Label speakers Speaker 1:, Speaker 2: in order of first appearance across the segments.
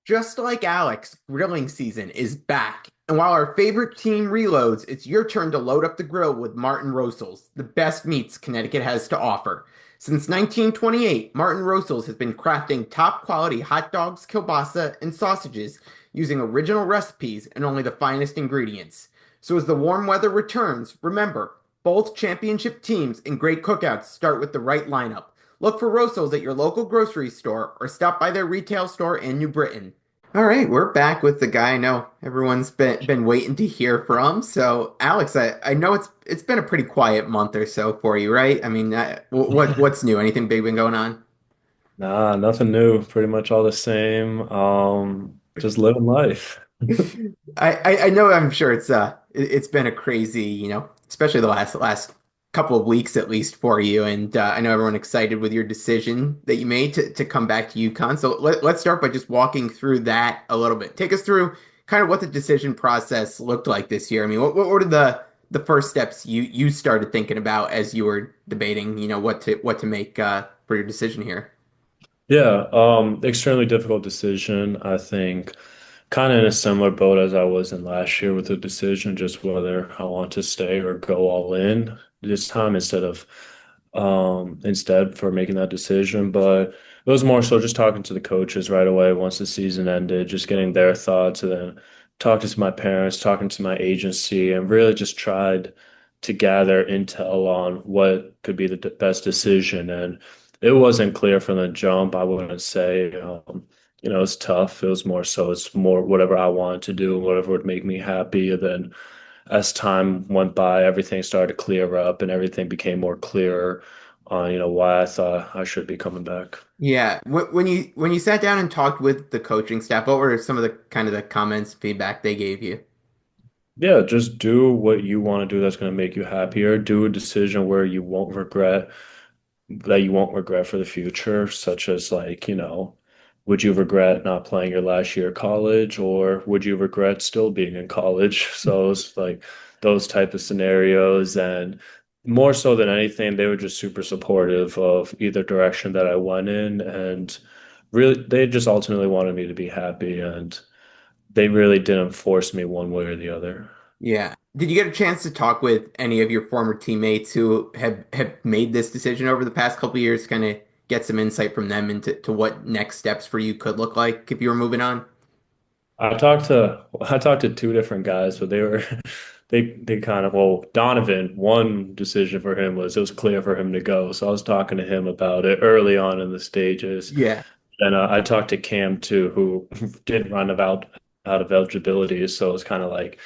Speaker 1: Just like Alex, grilling season is back. And while our favorite team reloads, it's your turn to load up the grill with Martin Rosel's, the best meats Connecticut has to offer. Since 1928, Martin Rosel's has been crafting top quality hot dogs, kielbasa, and sausages using original recipes and only the finest ingredients. So as the warm weather returns, remember, both championship teams and great cookouts start with the right lineup. Look for Rosel's at your local grocery store or stop by their retail store in New Britain. All right, we're back with the guy I know everyone's been waiting to hear from. So, Alex, I know it's been a pretty quiet month or so for you, right? I mean, what's new? Anything big been going on?
Speaker 2: Nah, nothing new. Pretty much all the same. Just living life.
Speaker 1: I know I'm sure it's been a crazy, especially the last couple of weeks at least for you. And I know everyone excited with your decision that you made to come back to UConn. So let's start by just walking through that a little bit. Take us through kind of what the decision process looked like this year. I mean, what were the first steps you started thinking about as you were debating, what to make for your decision here?
Speaker 2: Yeah, extremely difficult decision. I think kind of in a similar boat as I was in last year with the decision, just whether I want to stay or go all in this time instead for making that decision. But it was more so just talking to the coaches right away once the season ended, just getting their thoughts, and then talking to my parents, talking to my agency, and really just tried to gather intel on what could be the best decision. And it wasn't clear from the jump, I wouldn't say. It's tough. It was more so it's more whatever I wanted to do, whatever would make me happy. And then as time went by, everything started to clear up and everything became more clearer on, why I thought I should be coming back.
Speaker 1: Yeah, when you sat down and talked with the coaching staff, what were some of the kind of the comments, feedback they gave you?
Speaker 2: Yeah, just do what you want to do that's going to make you happier. Do a decision where you won't regret for the future, such as like, would you regret not playing your last year of college, or would you regret still being in college? So it's like those type of scenarios, and more so than anything, they were just super supportive of either direction that I went in, and really they just ultimately wanted me to be happy, and they really didn't force me one way or the other.
Speaker 1: Yeah. Did you get a chance to talk with any of your former teammates who have made this decision over the past couple of years, kind of get some insight from them into what next steps for you could look like if you were moving on?
Speaker 2: I talked to two different guys, but they were they kind of well, Donovan, one decision for him was it was clear for him to go. So I was talking to him about it early on in the stages.
Speaker 1: Yeah.
Speaker 2: And I talked to Cam too, who did run about out of eligibility. So it's kind of like,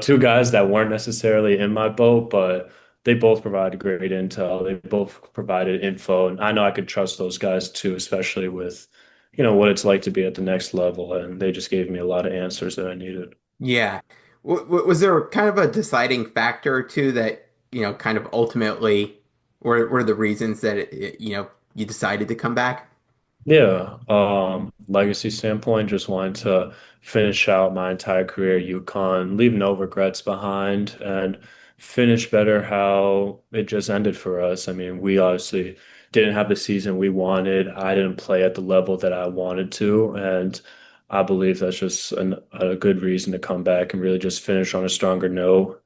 Speaker 2: two guys that weren't necessarily in my boat, but they both provided great intel. They both provided info, and I know I could trust those guys too, especially with, what it's like to be at the next level. And they just gave me a lot of answers that I needed.
Speaker 1: Yeah. Was there kind of a deciding factor or two that, kind of ultimately were the reasons that you decided to come back?
Speaker 2: Yeah, legacy standpoint, just wanted to finish out my entire career at UConn, leave no regrets behind, and finish better how it just ended for us. I mean, we obviously didn't have the season we wanted. I didn't play at the level that I wanted to, and I believe that's just a good reason to come back and really just finish on a stronger note.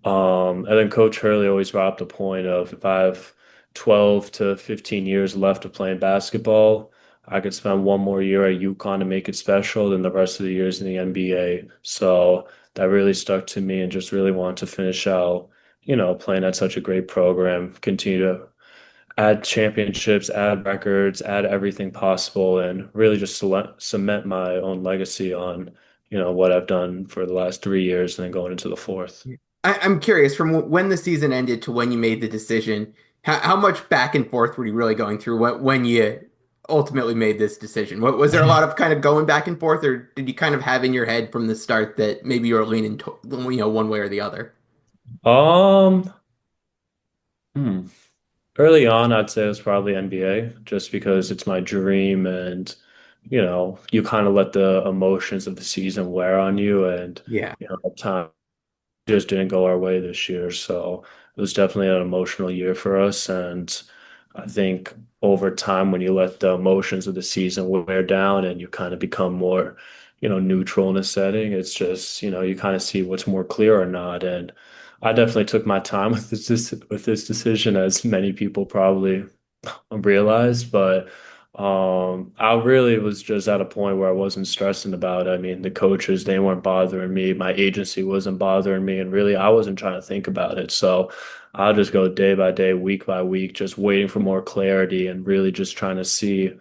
Speaker 2: And then Coach Hurley always brought up the point of if I have 12 to 15 years left of playing basketball, I could spend one more year at UConn to make it special than the rest of the years in the NBA. So that really stuck to me and just really want to finish out, playing at such a great program, continue to add championships, add records, add everything possible, and really just cement my own legacy on, what I've done for the last 3 years and then going into the fourth.
Speaker 1: I'm curious, from when the season ended to when you made the decision, how much back and forth were you really going through when you ultimately made this decision? Was there a lot of kind of going back and forth, or did you kind of have in your head from the start that maybe you were leaning to, one way or the other?
Speaker 2: Um, hmm. Early on, I'd say it was probably NBA, just because it's my dream, and you kind of let the emotions of the season wear on you, and
Speaker 1: Yeah.
Speaker 2: at time just didn't go our way this year, so it was definitely an emotional year for us, and I think over time when you let the emotions of the season wear down and you kind of become more, neutral in a setting. It's just, you kind of see what's more clear or not. And I definitely took my time with this decision, as many people probably realized, but I really was just at a point where I wasn't stressing about it. I mean, the coaches, they weren't bothering me. My agency wasn't bothering me. And really, I wasn't trying to think about it. So I'll just go day by day, week by week, just waiting for more clarity and really just trying to see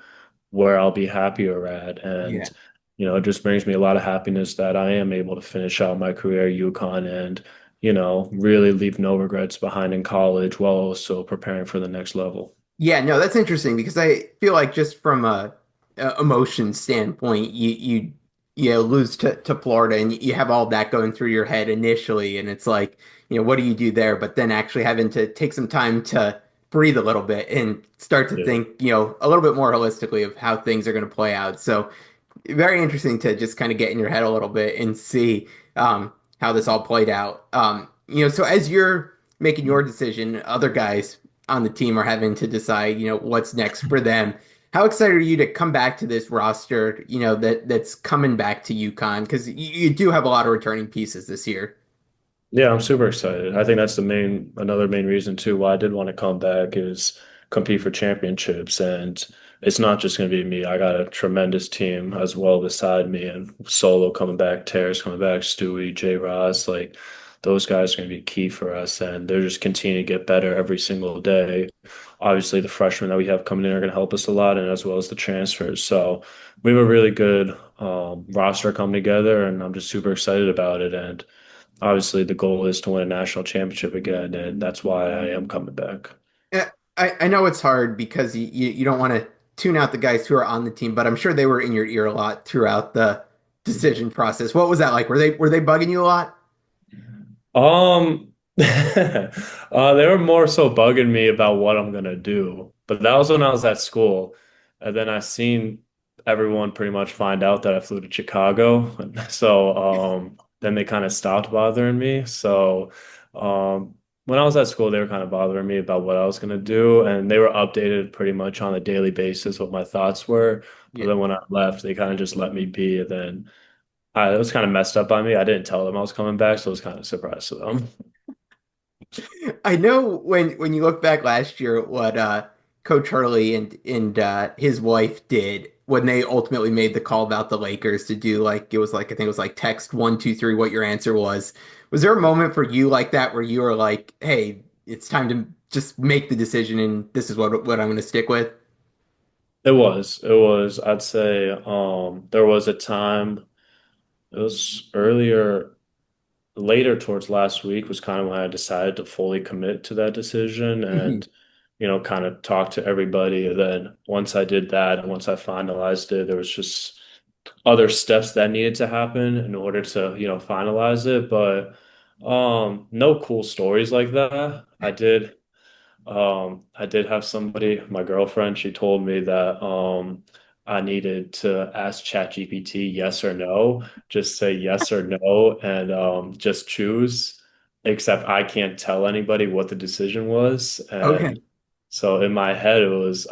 Speaker 2: where I'll be happier at. And,
Speaker 1: Yeah.
Speaker 2: it just brings me a lot of happiness that I am able to finish out my career at UConn and, really leave no regrets behind in college while also preparing for the next level.
Speaker 1: Yeah, no, that's interesting because I feel like just from a emotion standpoint, you lose to Florida and you have all that going through your head initially, and it's like, what do you do there? But then actually having to take some time to breathe a little bit and start to
Speaker 2: Yeah.
Speaker 1: think, a little bit more holistically of how things are going to play out. So very interesting to just kind of get in your head a little bit and see how this all played out. So as you're making your decision, other guys on the team are having to decide, what's next for them. How excited are you to come back to this roster, that's coming back to UConn? Because you do have a lot of returning pieces this year.
Speaker 2: Yeah, I'm super excited. I think that's another main reason too why I did want to come back is compete for championships. And it's not just going to be me. I got a tremendous team as well beside me, and Solo coming back, Terrace coming back, Stewie, J. Ross, like those guys are going to be key for us. And they're just continuing to get better every single day. Obviously, the freshmen that we have coming in are going to help us a lot, and as well as the transfers. So we have a really good roster coming together, and I'm just super excited about it. And obviously, the goal is to win a national championship again, and that's why I am coming back.
Speaker 1: Yeah, I know it's hard because you don't want to tune out the guys who are on the team, but I'm sure they were in your ear a lot throughout the decision process. What was that like? Were they bugging you a lot?
Speaker 2: They were more so bugging me about what I'm gonna do, but that was when I was at school, and then I seen everyone pretty much find out that I flew to Chicago, so then they kind of stopped bothering me. So when I was at school, they were kind of bothering me about what I was gonna do, and they were updated pretty much on a daily basis what my thoughts were. But
Speaker 1: Yeah.
Speaker 2: then when I left, they kind of just let me be, and then it was kind of messed up by me. I didn't tell them I was coming back, so I was kind of surprised to them.
Speaker 1: I know when you look back last year at what Coach Hurley and his wife did when they ultimately made the call about the Lakers to do like it was like I think it was like text 1 2 3 what your answer was. Was there a moment for you like that where you were like, hey, it's time to just make the decision and this is what I'm going to stick with?
Speaker 2: I'd say, there was a time, it was later towards last week was kind of when I decided to fully commit to that decision
Speaker 1: Mhm.
Speaker 2: and, kind of talk to everybody. And then once I did that and once I finalized it, there was just other steps that needed to happen in order to, finalize it. But no cool stories like that. I did have somebody, my girlfriend, she told me that I needed to ask ChatGPT yes or no, just say yes or no and just choose, except I can't tell anybody what the decision was.
Speaker 1: Okay.
Speaker 2: And so in my head,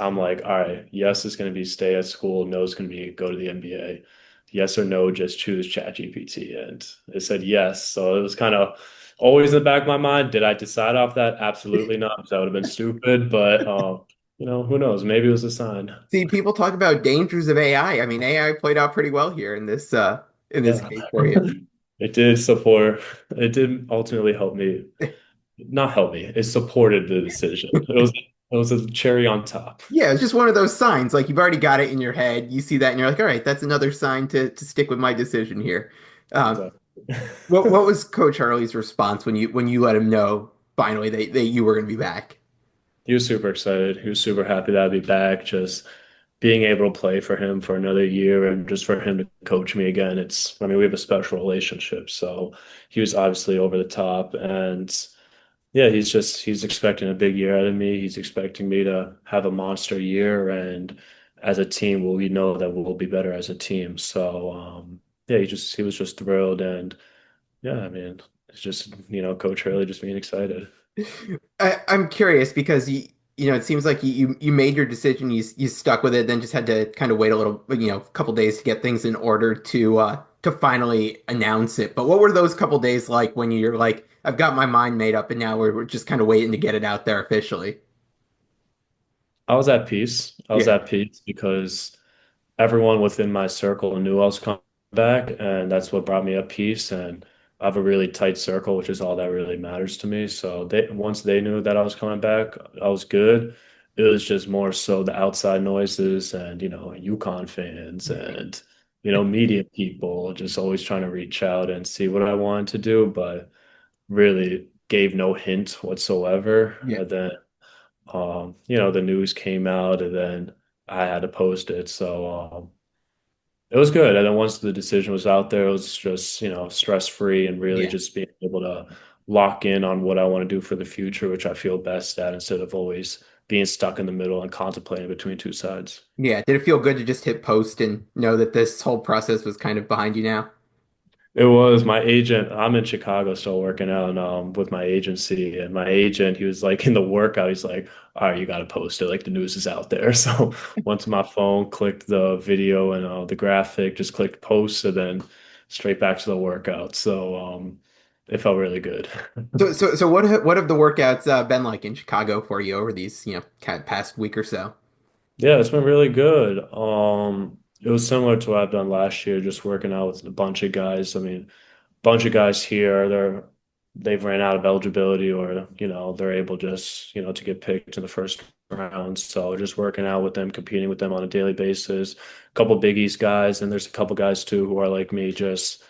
Speaker 2: I'm like, all right, yes is going to be stay at school, no is going to be go to the NBA. Yes or no, just choose ChatGPT. And it said yes. So it was kind of always in the back of my mind. Did I decide off that? Absolutely not. 'Cause that would have been stupid. But who knows? Maybe it was a sign.
Speaker 1: See, people talk about dangers of AI. I mean, AI played out pretty well here in this
Speaker 2: Yeah.
Speaker 1: case for you.
Speaker 2: It did support, it did ultimately help me, not help me. It supported the decision. It was a cherry on top.
Speaker 1: Yeah, it's just one of those signs. Like you've already got it in your head. You see that and you're like, all right, that's another sign to stick with my decision here. Um,
Speaker 2: Exactly.
Speaker 1: what was Coach Harley's response when you let him know finally that you were going to be back?
Speaker 2: He was super excited. He was super happy that I'd be back. Just being able to play for him for another year and just for him to coach me again. I mean, we have a special relationship. So he was obviously over the top. And yeah, he's expecting a big year out of me. He's expecting me to have a monster year. And as a team, we know that we'll be better as a team. So, yeah, he was just thrilled. And yeah, I mean, it's just, Coach Hurley just being excited.
Speaker 1: I'm curious because it seems like you made your decision, you stuck with it, then just had to kind of wait a little, a couple days to get things in order to finally announce it. But what were those couple days like when you're like, I've got my mind made up, and now we're just kind of waiting to get it out there officially?
Speaker 2: I was at peace. I was
Speaker 1: Yeah,
Speaker 2: at peace because everyone within my circle knew I was coming back, and that's what brought me at peace. And I have a really tight circle, which is all that really matters to me. So once they knew that I was coming back, I was good. It was just more so the outside noises and, UConn fans and, media people just always trying to reach out and see what I wanted to do, but really gave no hint whatsoever.
Speaker 1: yeah,
Speaker 2: And then the news came out and then I had to post it. So it was good. And then once the decision was out there, it was just, stress-free and really
Speaker 1: yeah,
Speaker 2: just being able to lock in on what I want to do for the future, which I feel best at instead of always being stuck in the middle and contemplating between two sides.
Speaker 1: yeah. Did it feel good to just hit post and know that this whole process was kind of behind you now?
Speaker 2: It was my agent. I'm in Chicago still working out with my agency, and my agent, he was like in the workout. He's like, "All right, you got to post it. Like the news is out there." So once my phone clicked the video and the graphic, just clicked post, and then straight back to the workout. So it felt really good.
Speaker 1: So what have the workouts been like in Chicago for you over these, past week or so?
Speaker 2: Yeah, it's been really good. It was similar to what I've done last year, just working out with a bunch of guys. I mean, bunch of guys here, they've ran out of eligibility or, they're able just, to get picked in the first round. So just working out with them, competing with them on a daily basis. A couple Big East guys, and there's a couple guys too who are like me, just,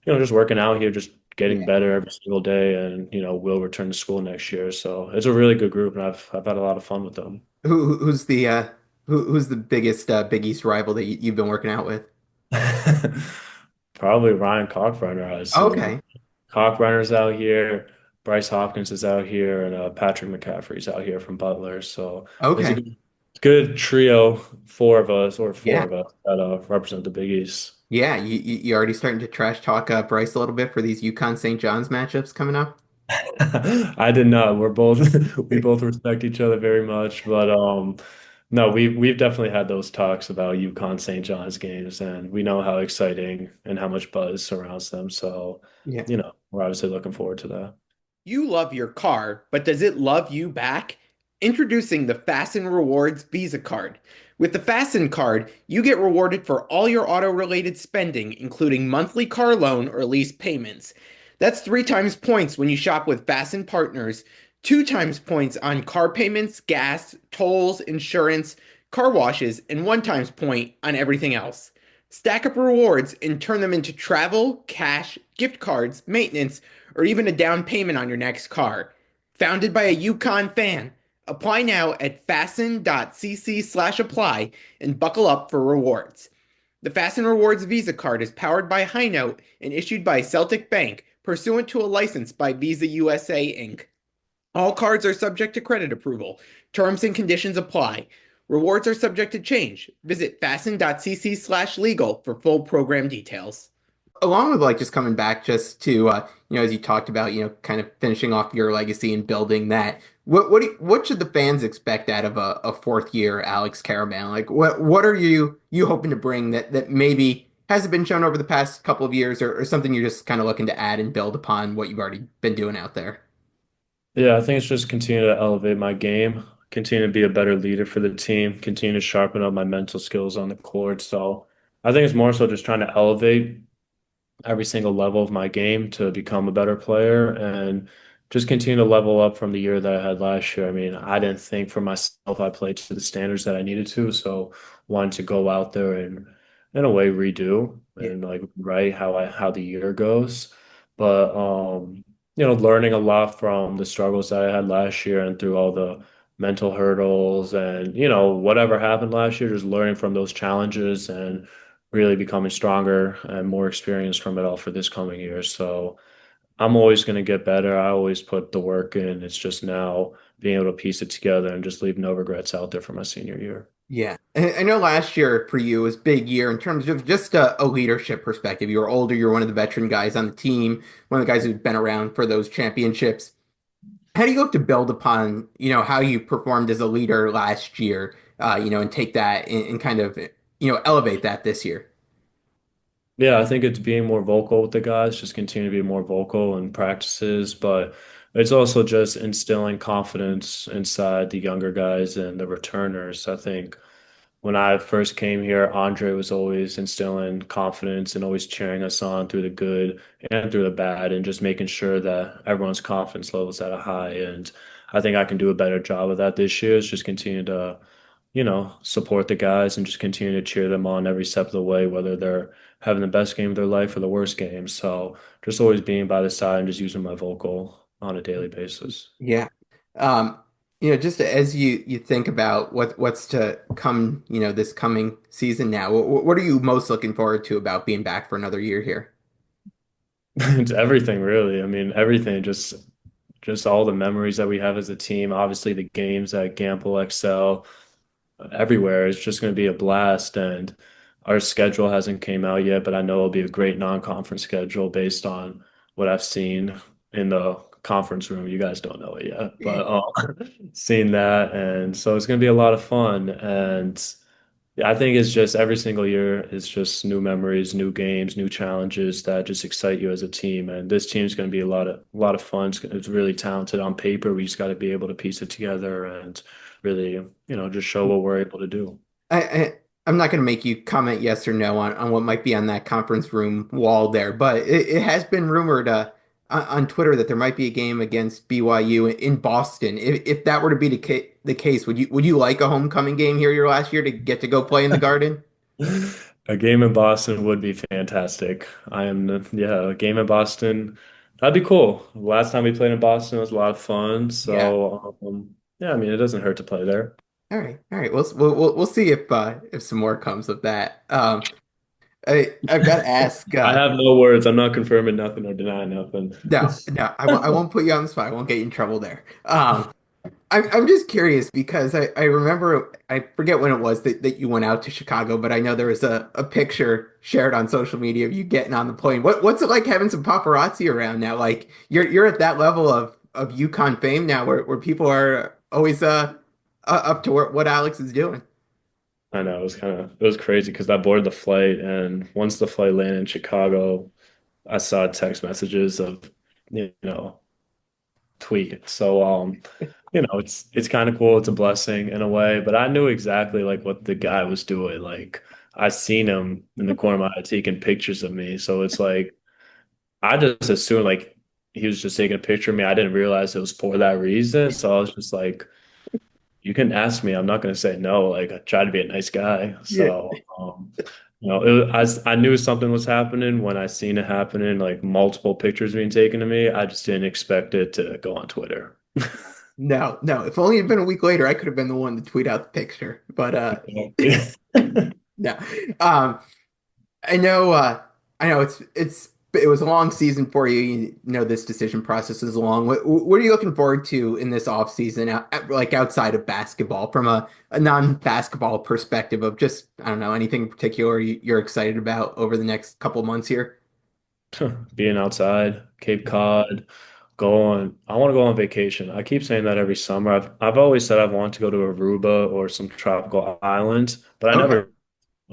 Speaker 2: just working out here, just getting
Speaker 1: Yeah.
Speaker 2: better every single day and, will return to school next year. So it's a really good group and I've had a lot of fun with them.
Speaker 1: Who's the biggest Big East rival that you've been working out with?
Speaker 2: Probably Ryan Kalkbrenner, I assume.
Speaker 1: Okay.
Speaker 2: Kalkbrenner's out here, Bryce Hopkins is out here, and Patrick McCaffrey's out here from Butler. So it's a
Speaker 1: Okay.
Speaker 2: good trio, four of us or four
Speaker 1: Yeah.
Speaker 2: of us that represent the Big East.
Speaker 1: Yeah, you already starting to trash talk Bryce a little bit for these UConn St. John's matchups coming up?
Speaker 2: I did not. We're both we both respect each other very much, but no, we've definitely had those talks about UConn St. John's games, and we know how exciting and how much buzz surrounds them. So,
Speaker 1: Yeah.
Speaker 2: we're obviously looking forward to that.
Speaker 1: You love your car, but does it love you back? Introducing the Fasten Rewards Visa Card. With the Fasten card, you get rewarded for all your auto-related spending, including monthly car loan or lease payments. That's 3 times points when you shop with Fasten partners, 2 times points on car payments, gas, tolls, insurance, car washes, and 1 times point on everything else. Stack up rewards and turn them into travel, cash, gift cards, maintenance, or even a down payment on your next car. Founded by a UConn fan. Apply now at fasten.cc/apply and buckle up for rewards. The Fasten Rewards Visa card is powered by High Note and issued by Celtic Bank, pursuant to a license by Visa USA Inc. All cards are subject to credit approval. Terms and conditions apply. Rewards are subject to change. Visit fasten.cc/legal for full program details. Along with like just coming back just to as you talked about, kind of finishing off your legacy and building that. What should the fans expect out of a fourth year Alex Karaban? Like what are you hoping to bring that maybe hasn't been shown over the past couple of years, or something you're just kind of looking to add and build upon what you've already been doing out there?
Speaker 2: Yeah, I think it's just continue to elevate my game, continue to be a better leader for the team, continue to sharpen up my mental skills on the court. So I think it's more so just trying to elevate every single level of my game to become a better player and just continue to level up from the year that I had last year. I mean, I didn't think for myself I played to the standards that I needed to, so wanted to go out there and in a way redo
Speaker 1: Yeah.
Speaker 2: and like write how the year goes. But learning a lot from the struggles that I had last year and through all the mental hurdles and whatever happened last year, just learning from those challenges and really becoming stronger and more experienced from it all for this coming year. So I'm always going to get better. I always put the work in. It's just now being able to piece it together and just leave no regrets out there for my senior year.
Speaker 1: Yeah. I know last year for you was big year in terms of just a leadership perspective. You were older, you're one of the veteran guys on the team, one of the guys who've been around for those championships. how do you look to build upon, how you performed as a leader last year, and take that and kind of, elevate that this year?
Speaker 2: Yeah, I think it's being more vocal with the guys, just continue to be more vocal in practices, but it's also just instilling confidence inside the younger guys and the returners. I think when I first came here, Andre was always instilling confidence and always cheering us on through the good and through the bad, and just making sure that everyone's confidence level is at a high. And I think I can do a better job of that this year. Is just continue to, support the guys and just continue to cheer them on every step of the way, whether they're having the best game of their life or the worst game. So just always being by the side and just using my vocal on a daily basis.
Speaker 1: Yeah. Um, just as you think about what's to come, this coming season now, what are you most looking forward to about being back for another year here?
Speaker 2: It's everything really. I mean, everything, just all the memories that we have as a team. Obviously, the games at Gamble Excel, everywhere. It's just going to be a blast. And our schedule hasn't came out yet, but I know it'll be a great non-conference schedule based on what I've seen in the conference room. You guys don't know it yet, but seeing that, and so it's going to be a lot of fun. And yeah, I think it's just every single year is just new memories, new games, new challenges that just excite you as a team. And this team's going to be a lot of fun. It's really talented on paper. We just got to be able to piece it together and really, just show what we're able to do.
Speaker 1: I, I I'm not going to make you comment yes or no on what might be on that conference room wall there, but it has been rumored on Twitter that there might be a game against BYU in Boston. If that were to be the case, would you like a homecoming game here your last year to get to go play in the Garden?
Speaker 2: A game in Boston would be fantastic. Yeah, a game in Boston, that'd be cool. Last time we played in Boston was a lot of fun.
Speaker 1: Yeah.
Speaker 2: So, yeah, I mean, it doesn't hurt to play there.
Speaker 1: All right. All right. We'll see if some more comes of that. I've got to ask.
Speaker 2: I have no words. I'm not confirming nothing or denying nothing.
Speaker 1: No, no, I won't put you on the spot. I won't get you in trouble there. I'm just curious because I remember, I forget when it was that you went out to Chicago, but I know there was a picture shared on social media of you getting on the plane. What's it like having some paparazzi around now? Like you're at that level of UConn fame now where people are always up to what Alex is doing.
Speaker 2: I know it was crazy because I boarded the flight, and once the flight landed in Chicago, I saw text messages of, you know, tweet. So it's kind of cool. It's a blessing in a way, but I knew exactly like what the guy was doing. Like I seen him in the corner of my eye taking pictures of me. So it's like I just assumed like he was just taking a picture of me. I didn't realize it was for that reason. So I was just like, you can ask me. I'm not gonna say no. Like I try to be a nice guy.
Speaker 1: Yeah.
Speaker 2: So I knew something was happening when I seen it happening, like multiple pictures being taken of me. I just didn't expect it to go on Twitter.
Speaker 1: No, no. If only it had been a week later, I could have been the one to tweet out the picture. But no. Um, I know I know it was a long season for you. You know this decision process is long. What are you looking forward to in this off season, like outside of basketball, from a non-basketball perspective of just, I don't know, anything in particular you're excited about over the next couple months here?
Speaker 2: Being outside, Cape Cod, I want to go on vacation. I keep saying that every summer. I've always said I want to go to Aruba or some tropical island, but
Speaker 1: Okay.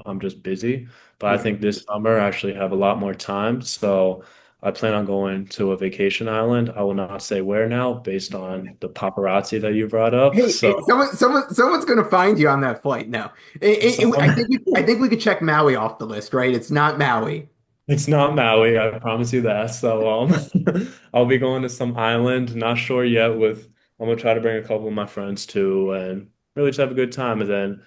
Speaker 2: I'm just busy. But I
Speaker 1: Yeah.
Speaker 2: think this summer I actually have a lot more time. So I plan on going to a vacation island. I will not say where now based on the paparazzi that you brought up.
Speaker 1: Hey,
Speaker 2: So
Speaker 1: someone's gonna find you on that flight. No, I
Speaker 2: someone
Speaker 1: think I think we could check Maui off the list, right? It's not Maui.
Speaker 2: It's not Maui, I promise you that. So I'll be going to some island, not sure yet with I'm gonna try to bring a couple of my friends too and really just have a good time and then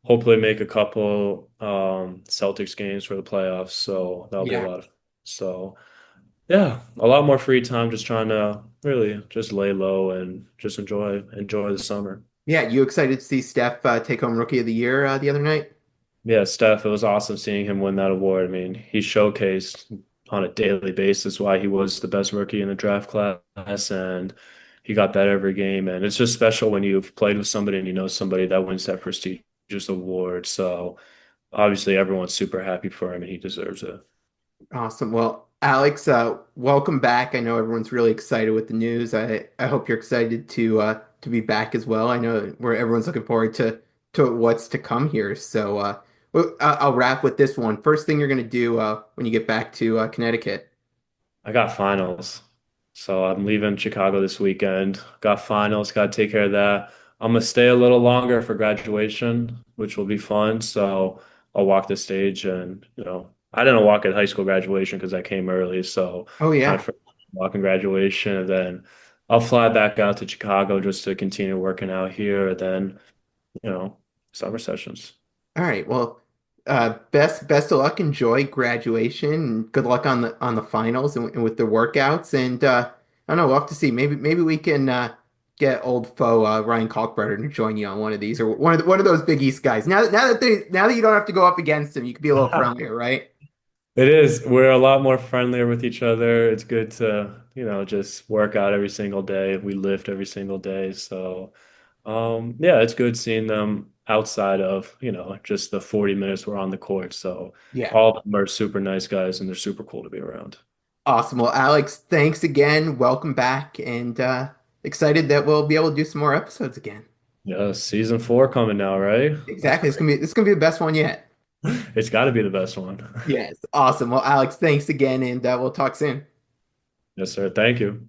Speaker 2: hopefully make a couple Celtics games for the playoffs. So that'll be a
Speaker 1: Yeah.
Speaker 2: lot of so yeah, a lot more free time just trying to really just lay low and just enjoy the summer.
Speaker 1: Yeah, you excited to see Steph take home Rookie of the Year the other night?
Speaker 2: Yeah, Steph, it was awesome seeing him win that award. I mean, he showcased on a daily basis why he was the best rookie in the draft class, and he got better every game. And it's just special when you've played with somebody and you know somebody that wins that prestigious award. So obviously, everyone's super happy for him, and he deserves it.
Speaker 1: Awesome. Well, Alex, welcome back. I know everyone's really excited with the news. I hope you're excited to be back as well. I know where everyone's looking forward to what's to come here. I'll wrap with this one. First thing you're going to do when you get back to Connecticut.
Speaker 2: I got finals. So I'm leaving Chicago this weekend. Got finals, got to take care of that. I'm gonna stay a little longer for graduation, which will be fun. So I'll walk the stage and, I didn't walk at high school graduation because I came early. So
Speaker 1: Oh
Speaker 2: my
Speaker 1: yeah.
Speaker 2: first walking graduation, and then I'll fly back out to Chicago just to continue working out here. And then, you know, summer sessions.
Speaker 1: All right. Well, best of luck. Enjoy graduation. And good luck on the finals and with the workouts. And I don't know. We'll have to see. Maybe we can get old foe Ryan Kalkbrenner to join you on one of these or one of those Big East guys. Now that you don't have to go up against him, you can be a little friendlier, right?
Speaker 2: It is. We're a lot more friendlier with each other. It's good to, just work out every single day. We lift every single day. So, yeah, it's good seeing them outside of, just the 40 minutes we're on the court. So,
Speaker 1: Yeah.
Speaker 2: all of them are super nice guys and they're super cool to be around.
Speaker 1: Awesome. Well, Alex, thanks again. Welcome back, and excited that we'll be able to do some more episodes again.
Speaker 2: Yeah, season 4 coming now, right? That's
Speaker 1: Exactly.
Speaker 2: crazy.
Speaker 1: This is gonna be the best one yet.
Speaker 2: It's got to be the best one.
Speaker 1: Yes. Awesome. Well, Alex, thanks again, and we'll talk soon.
Speaker 2: Yes, sir. Thank you.